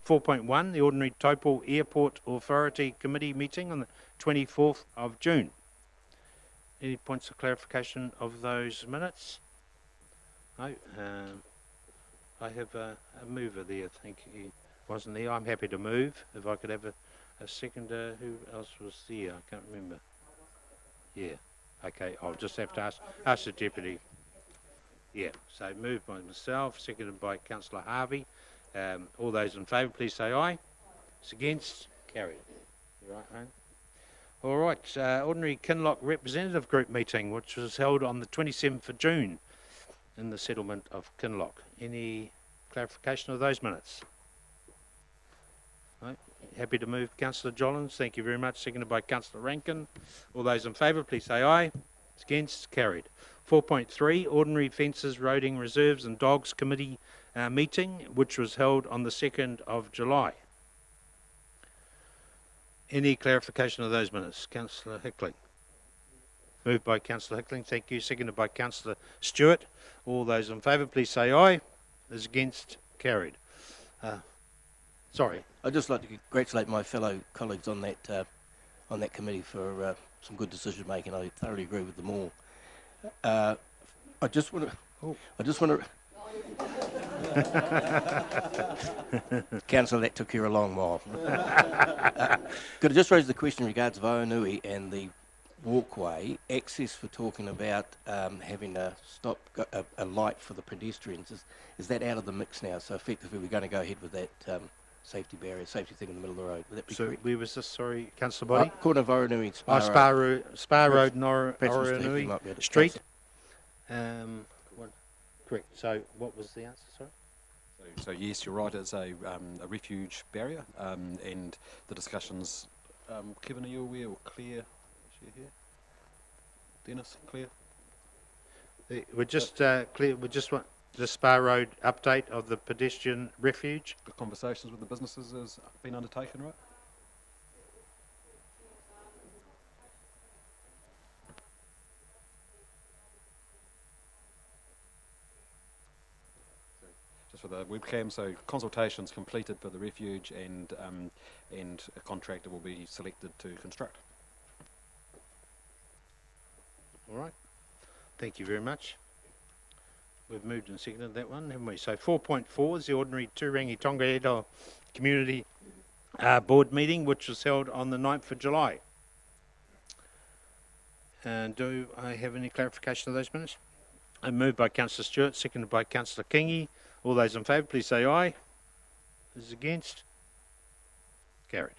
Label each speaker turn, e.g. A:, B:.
A: 4.1, the ordinary Taupo Airport Authority Committee meeting on the 24th of June. Any points of clarification of those minutes? No. I have a mover there. I think he wasn't there. I'm happy to move. If I could have a seconder. Who else was there? I can't remember. Yeah. Okay. I'll just have to ask the deputy. Yeah. So moved by myself, seconded by Councillor Harvey. All those in favour, please say aye. It's against. Carried. You right, mate? All right. Ordinary Kinloch Representative Group meeting, which was held on the 27th of June in the settlement of Kinloch. Any clarification of those minutes? No? Happy to move, Councillor Jollins. Thank you very much. Seconded by Councillor Rankin. All those in favour, please say aye. It's against. Carried. 4.3, Ordinary Fences, Roading, Reserves and Dogs Committee meeting, which was held on the 2nd of July. Any clarification of those minutes? Councillor Hickling. Moved by Councillor Hickling. Thank you. Seconded by Councillor Stewart. All those in favour, please say aye. Is against. Carried. Sorry.
B: I'd just like to congratulate my fellow colleagues on that committee for some good decision making. I thoroughly agree with them all. I just want to. Councillor, that took you a long while. Could I just raise the question in regards of Oanui and the walkway access for talking about having a light for the pedestrians? Is that out of the mix now? So effectively, we're going to go ahead with that safety thing in the middle of the road. Would that be correct? Where was this? Sorry, Councillor Body. Corner of Oranui and Spa Road. Spa Road, Oranui Street. Correct. So, what was the answer? Sorry.
C: So yes, you're right. It's a refuge barrier, and the discussions. Kevin, are you aware, or Claire? Is she here? Dennis, Claire.
A: We're just Claire. We just want the Spa Road update of the pedestrian refuge.
C: The conversations with the businesses has been undertaken, right? Just for the webcam, so consultations completed for the refuge, and a contractor will be selected to construct.
A: All right. Thank you very much. We've moved and seconded that one, haven't we? So 4.4 is the ordinary Turangi-Tongariro Community Board meeting, which was held on the 9th of July. Do I have any clarification of those minutes? Moved by Councillor Stewart, seconded by Councillor Kingi. All those in favour, please say aye. Those against? Carried.